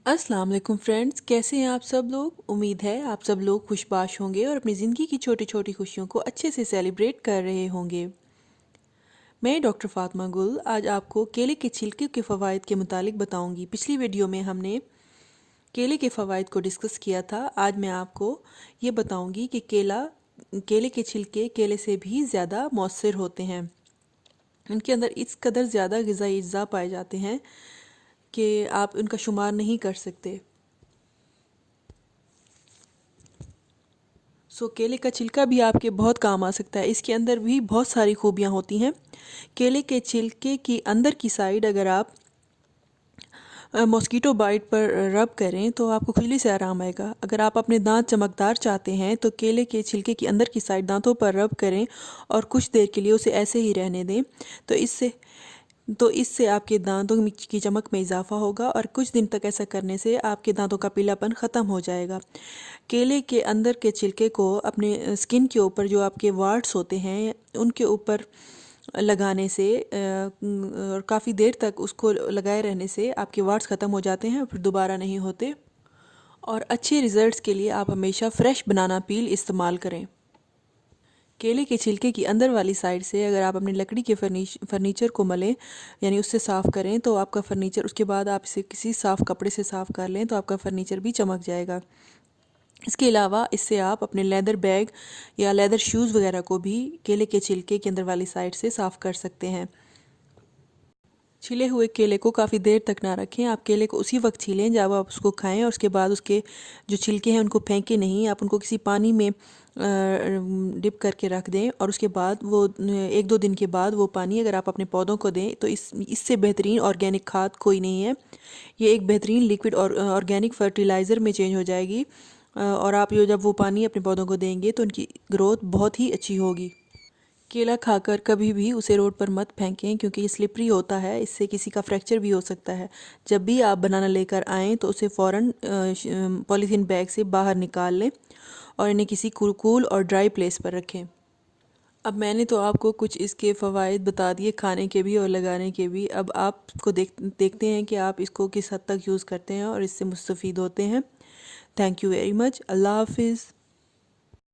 अस्सलाम वालेकुम फ्रेंड्स, कैसे हैं आप सब लोग। उम्मीद है आप सब लोग खुशबाश होंगे और अपनी ज़िंदगी की छोटी छोटी खुशियों को अच्छे से सेलिब्रेट कर रहे होंगे। मैं डॉक्टर फातिमा गुल आज आपको केले के छिलके के फ़वाइद के मुतालिक बताऊंगी। पिछली वीडियो में हमने केले के फ़वाइद को डिस्कस किया था। आज मैं आपको ये बताऊंगी कि केले के छिलके केले से भी ज़्यादा मौसर होते हैं। इनके अंदर इस कदर ज़्यादा ग़िज़ाई अज्जा पाए जाते हैं कि आप उनका शुमार नहीं कर सकते। केले का छिलका भी आपके बहुत काम आ सकता है। इसके अंदर भी बहुत सारी खूबियाँ होती हैं। केले के छिलके की अंदर की साइड अगर आप मॉस्किटो बाइट पर रब करें तो आपको खुजली से आराम आएगा। अगर आप अपने दांत चमकदार चाहते हैं तो केले के छिलके की अंदर की साइड दांतों पर रब करें और कुछ देर के लिए उसे ऐसे ही रहने दें। तो इससे आपके दांतों की चमक में इजाफा होगा और कुछ दिन तक ऐसा करने से आपके दांतों का पीलापन ख़त्म हो जाएगा। केले के अंदर के छिलके को अपने स्किन के ऊपर जो आपके वार्ड्स होते हैं उनके ऊपर लगाने से और काफ़ी देर तक उसको लगाए रहने से आपके वार्ड्स ख़त्म हो जाते हैं और फिर दोबारा नहीं होते। और अच्छे रिज़ल्ट्स के लिए आप हमेशा फ्रेश बनाना पील इस्तेमाल करें। केले के छिलके की अंदर वाली साइड से अगर आप अपनी लकड़ी के फर्नीचर को मलें, यानी उससे साफ़ करें, तो आपका फर्नीचर, उसके बाद आप इसे किसी साफ़ कपड़े से साफ़ कर लें तो आपका फर्नीचर भी चमक जाएगा। इसके अलावा इससे आप अपने लेदर बैग या लेदर शूज़ वगैरह को भी केले के छिलके के अंदर वाली साइड से साफ़ कर सकते हैं। छिले हुए केले को काफ़ी देर तक ना रखें। आप केले को उसी वक्त छीलें जब आप उसको खाएं और उसके बाद उसके जो छिलके हैं उनको फेंकें नहीं। आप उनको किसी पानी में डिप करके रख दें और उसके बाद वो 1-2 दिन के बाद वो पानी अगर आप अपने पौधों को दें तो इससे बेहतरीन ऑर्गेनिक खाद कोई नहीं है। ये एक बेहतरीन लिक्विड और ऑर्गेनिक फर्टिलाइज़र में चेंज हो जाएगी। और आप जब वो पानी अपने पौधों को देंगे तो उनकी ग्रोथ बहुत ही अच्छी होगी। केला खाकर कभी भी उसे रोड पर मत फेंकें क्योंकि ये स्लिपरी होता है, इससे किसी का फ्रैक्चर भी हो सकता है। जब भी आप बनाना लेकर आएँ तो उसे फ़ौरन पॉलीथीन बैग से बाहर निकाल लें और इन्हें किसी कूल और ड्राई प्लेस पर रखें। अब मैंने तो आपको कुछ इसके फ़वाइद बता दिए, खाने के भी और लगाने के भी। अब आपको देखते हैं कि आप इसको किस हद तक यूज़ करते हैं और इससे मुस्तफ़ीद होते हैं। Thank you very much. Allah हाफिज़।